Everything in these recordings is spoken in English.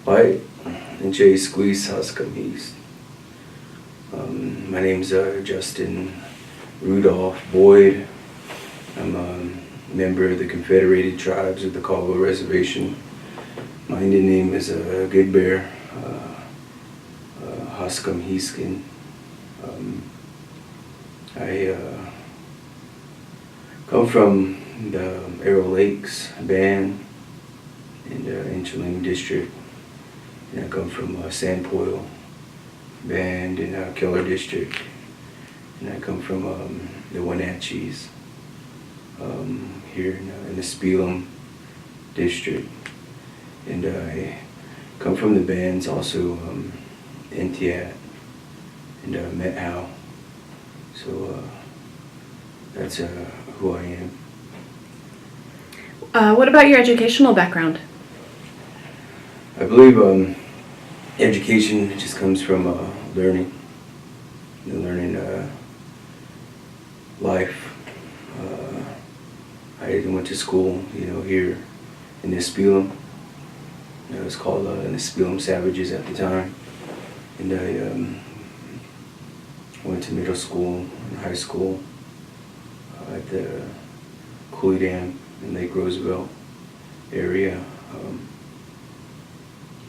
White and J Squeeze Huscom East. My name's Justin Rudolph Boyd. I'm a member of the Confederated Tribes of the Colville Reservation. My Indian name is Good Bear, Huscom Heeskin. I come from the Arrow Lakes Band in the Inchling District, and I come from Sandpoil Band in Keller District, and I come from the Wenatchees here in the Spelum District, and I come from the bands also Entiat and Methow. So that's who I am. What about your educational background? I believe education just comes from learning life. I went to school, here in the Spelum. It was called the Spelum Savages at the time, and I went to middle school and high school at the Cooley Dam in Lake Roosevelt area.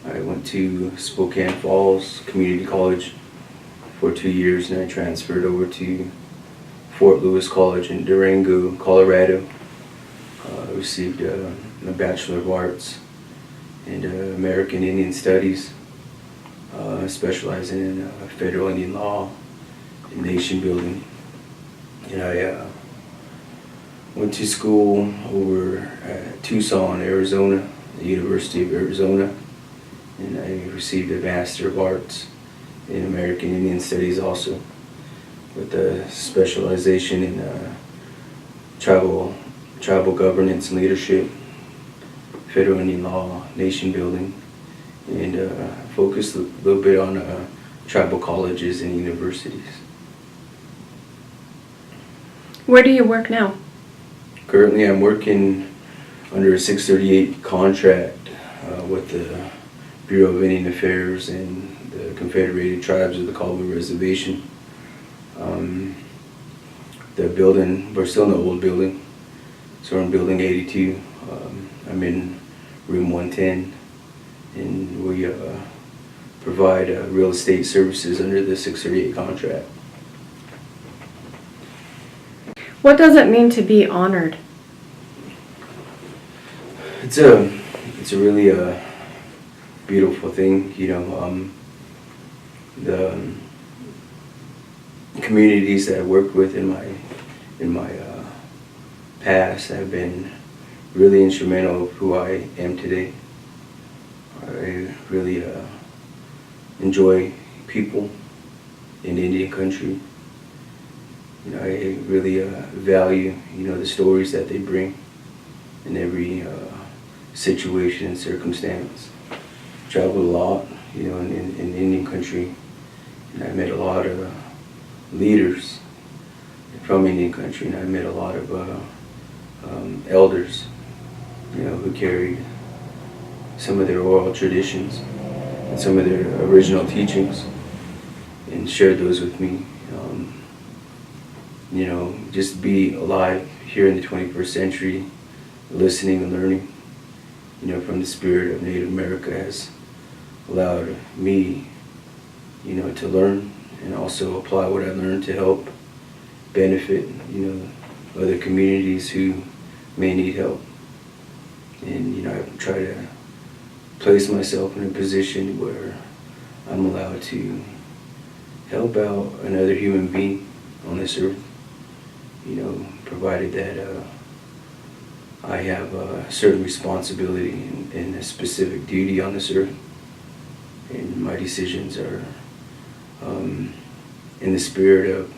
I went to Spokane Falls Community College for 2 years, and I transferred over to Fort Lewis College in Durango, Colorado. I received a Bachelor of Arts in American Indian Studies, specializing in federal Indian law and nation building. And I went to school over at Tucson, Arizona, the University of Arizona, and I received a Master of Arts in American Indian Studies also, with a specialization in tribal governance and leadership, federal Indian law, nation building, and focused a little bit on tribal colleges and universities. Where do you work now? Currently I'm working under a 638 contract with the Bureau of Indian Affairs and the Confederated Tribes of the Colville Reservation. The building, we're still in the old building, so we're in building 82. I'm in room 110, and we provide real estate services under the 638 contract. What does it mean to be honored? It's a really beautiful thing, the communities that I worked with in my past have been really instrumental of who I am today. I really enjoy people in Indian country. I really value, the stories that they bring in every situation and circumstance. Traveled a lot, in Indian country, and I met a lot of leaders from Indian country, and I met a lot of elders, who carried some of their oral traditions and some of their original teachings and shared those with me. Just be alive here in the 21st century, listening and learning, from the spirit of Native America has allowed me, to learn and also apply what I learned to help benefit, other communities who may need help. And, I try to place myself in a position where I'm allowed to help out another human being on this earth, provided that I have a certain responsibility and a specific duty on this earth, and my decisions are in the spirit of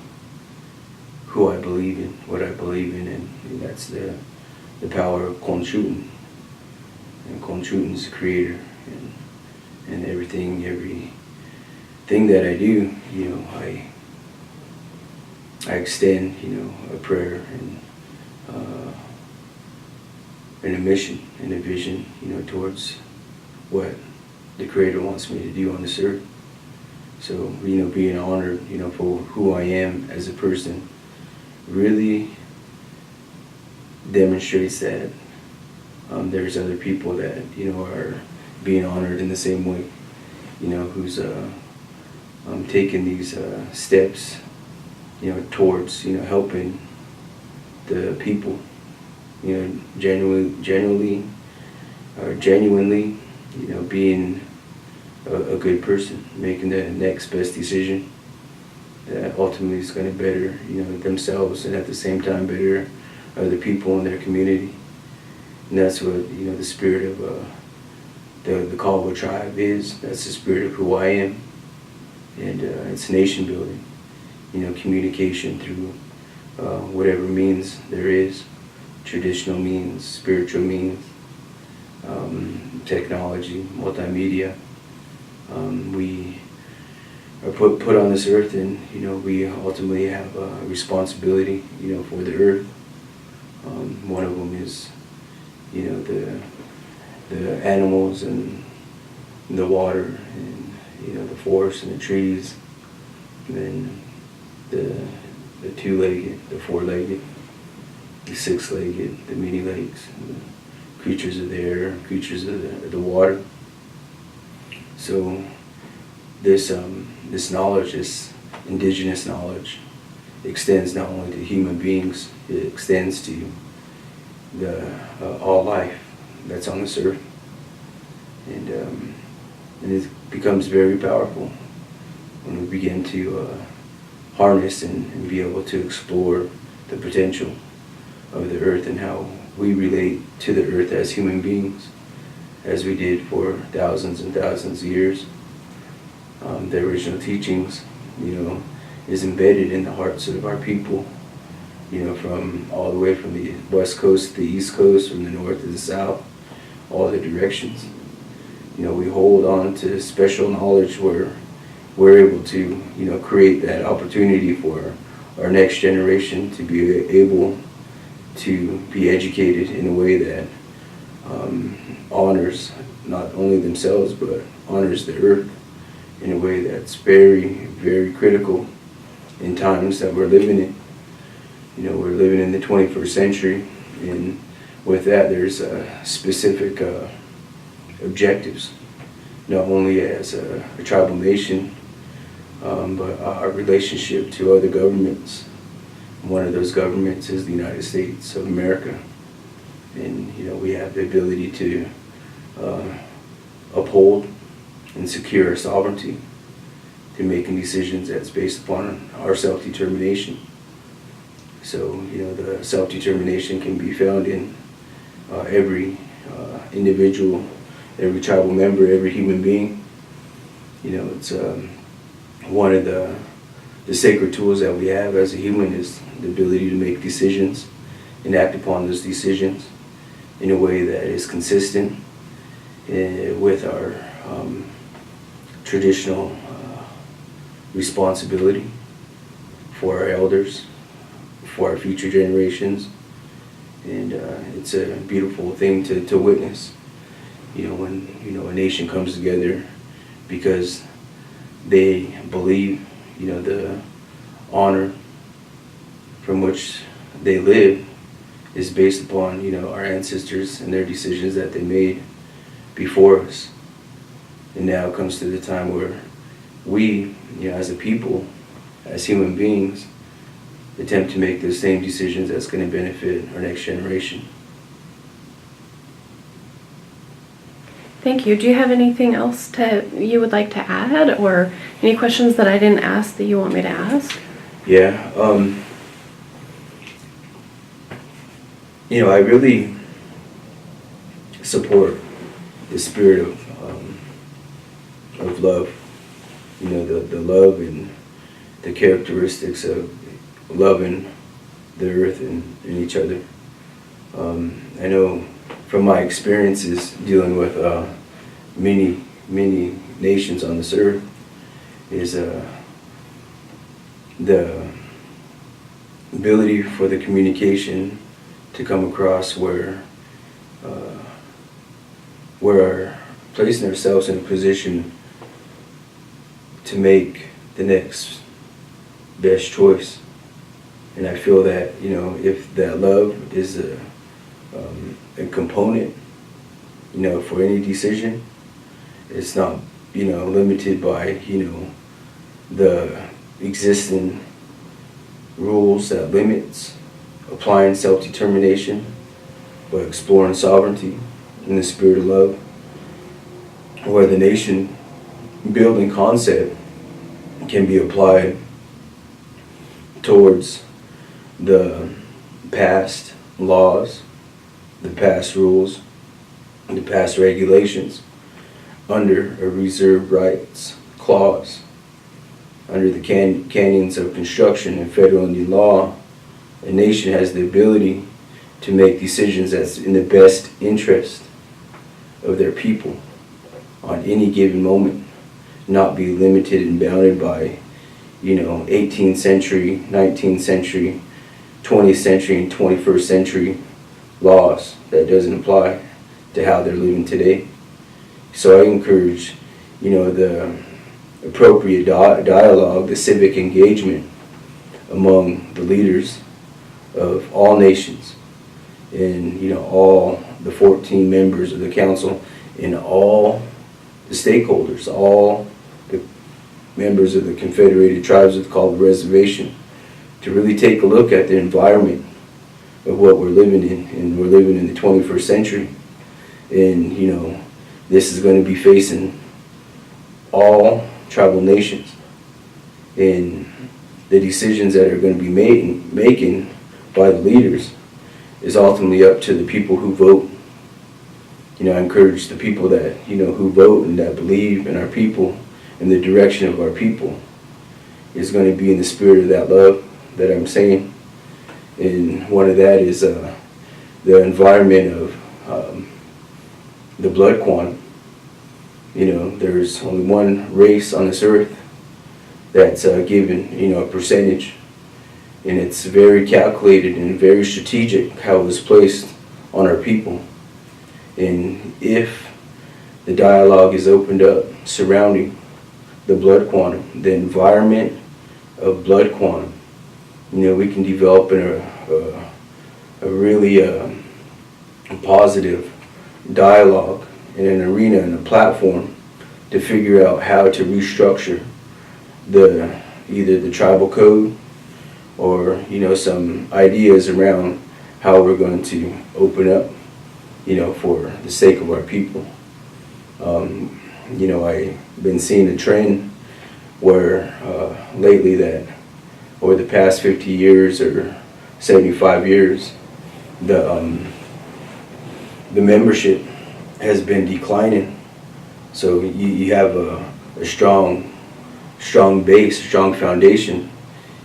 who I believe in, what I believe in, and that's the power of Conchutin. And Conchutin's the creator, and everything that I do, I extend, a prayer and a mission and a vision, towards what the Creator wants me to do on this earth. So, being honored, for who I am as a person really demonstrates that there's other people that, are being honored in the same way, who's taking these steps, towards, helping the people, genuinely, being a good person, making the next best decision that ultimately is going to better, themselves, and at the same time better other people in their community. And that's what, the spirit of the Colville Tribe is. That's the spirit of who I am. And it's nation building, communication through whatever means there is, traditional means, spiritual means, technology, multimedia. We are put on this earth, and we ultimately have a responsibility, for the earth. One of them is, the animals and the water, and the forest and the trees, and then the two-legged, the four-legged, the six-legged, the many legs, the creatures of the air, creatures of the water. So this knowledge, this indigenous knowledge, extends not only to human beings, it extends to all life that's on this earth, and it becomes very powerful when we begin to harness and be able to explore the potential of the earth and how we relate to the earth as human beings, as we did for thousands and thousands of years. The original teachings, is embedded in the hearts of our people, from all the way from the west coast to the east coast, from the north to the south, all the directions. We hold on to special knowledge where we're able to, create that opportunity for our next generation to be able to be educated in a way that honors not only themselves, but honors the earth in a way that's very, very critical in times that we're living in. We're living in the 21st century, and with that there's specific objectives, not only as a tribal nation, but our relationship to other governments. One of those governments is the United States of America, and we have the ability to uphold and secure our sovereignty through making decisions that's based upon our self-determination. So, the self-determination can be found in every individual, every tribal member, every human being. It's one of the sacred tools that we have as a human is the ability to make decisions and act upon those decisions in a way that is consistent with our traditional responsibility for our elders, for our future generations. And it's a beautiful thing to witness, when a nation comes together because they believe, the honor from which they live is based upon, our ancestors and their decisions that they made before us. And now comes to the time where we, as a people, as human beings, attempt to make the same decisions that's going to benefit our next generation. Thank you. Do you have anything else you would like to add, or any questions that I didn't ask that you want me to ask? Yeah. I really support the spirit of love. The love and the characteristics of loving the earth and each other. I know from my experiences dealing with many nations on this earth is the ability for the communication to come across where our placing ourselves in a position to make the next best choice. And I feel that, if that love is a component, for any decision, it's not, limited by, the existing rules that limits applying self-determination, but exploring sovereignty in the spirit of love, where the nation building concept can be applied towards the past laws, the past rules, the past regulations under a reserved rights clause. Under the canons of construction and federal Indian law, a nation has the ability to make decisions that's in the best interest of their people on any given moment, not be limited and bounded by, 18th century, 19th century, 20th century, and 21st century laws that doesn't apply to how they're living today. So I encourage, the appropriate dialogue, the civic engagement among the leaders of all nations, and all the 14 members of the council, and all the stakeholders, all the members of the Confederated Tribes of the Colville Reservation, to really take a look at the environment of what we're living in, and we're living in the 21st century, and this is going to be facing all tribal nations, and the decisions that are going to be making by the leaders is ultimately up to the people who vote. I encourage the people that who vote and that believe in our people and the direction of our people is going to be in the spirit of that love that I'm saying, and one of that is the environment of the blood quantum. There's only one race on this earth that's given, a percentage, and it's very calculated and very strategic how it was placed on our people. And if the dialogue is opened up surrounding the blood quantum, the environment of blood quantum, we can develop a really positive dialogue in an arena and a platform to figure out how to restructure either the tribal code or some ideas around how we're going to open up for the sake of our people. I've been seeing a trend where lately that over the past 50 years or 75 years, the membership has been declining. So you have a strong base, strong foundation,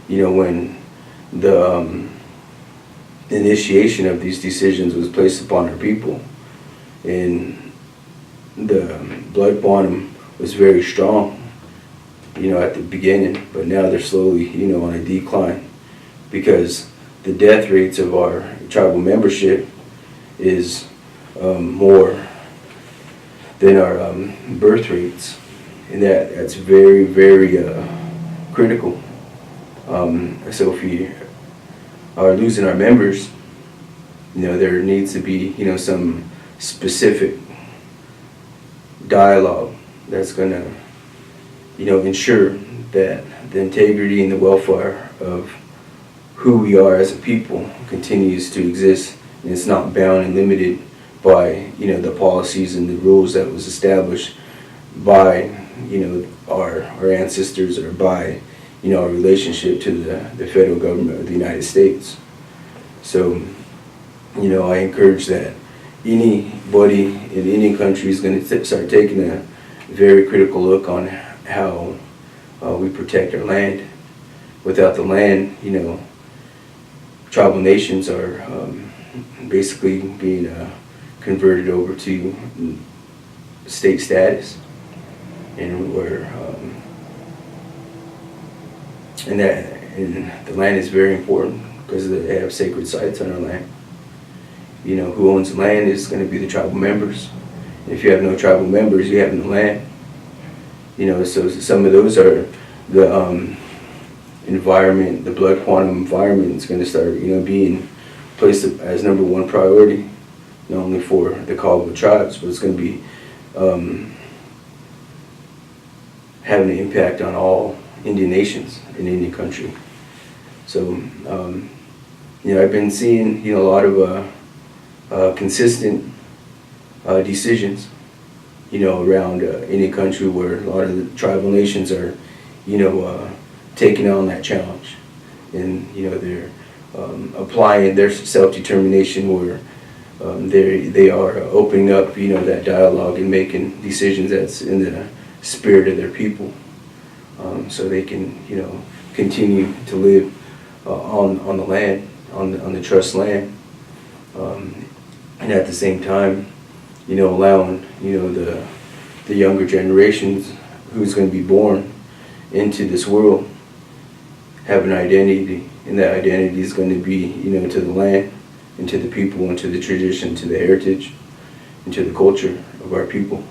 when the initiation of these decisions was placed upon our people, and the blood quantum was very strong, at the beginning, but now they're slowly, on a decline, because the death rates of our tribal membership is more than our birth rates, and that's very, very critical. So if we are losing our members, there needs to be some specific dialogue that's going to ensure that the integrity and the welfare of who we are as a people continues to exist, and it's not bound and limited by the policies and the rules that was established by our ancestors, or by our relationship to the federal government of the United States. So I encourage that anybody in any country is going to start taking a very critical look on how we protect our land. Without the land, tribal nations are basically being converted over to state status, and where and the land is very important because they have sacred sites on our land. Who owns the land is going to be the tribal members, If you have no tribal members, you have no land. You know, so some of those are the environment, the blood quantum environment is going to start, you know, being placed as number one priority, not only for the Colville Tribes, but it's going to be having an impact on all Indian nations in Indian country. So, you know, I've been seeing, you know, a lot of consistent decisions, you know, around Indian country where a lot of the tribal nations are, you know, taking on that challenge. And, you know, they're applying their self-determination where they are opening up, you know, that dialogue and making decisions that's in the spirit of their people, so they can, you know, continue to live on the land, on the trust land, and at the same time, you know, allowing, you know, the younger generations who's going to be born into this world have an identity, and that identity is going to be, you know, to the land, and to the people, and to the tradition, to the heritage, and to the culture of our people.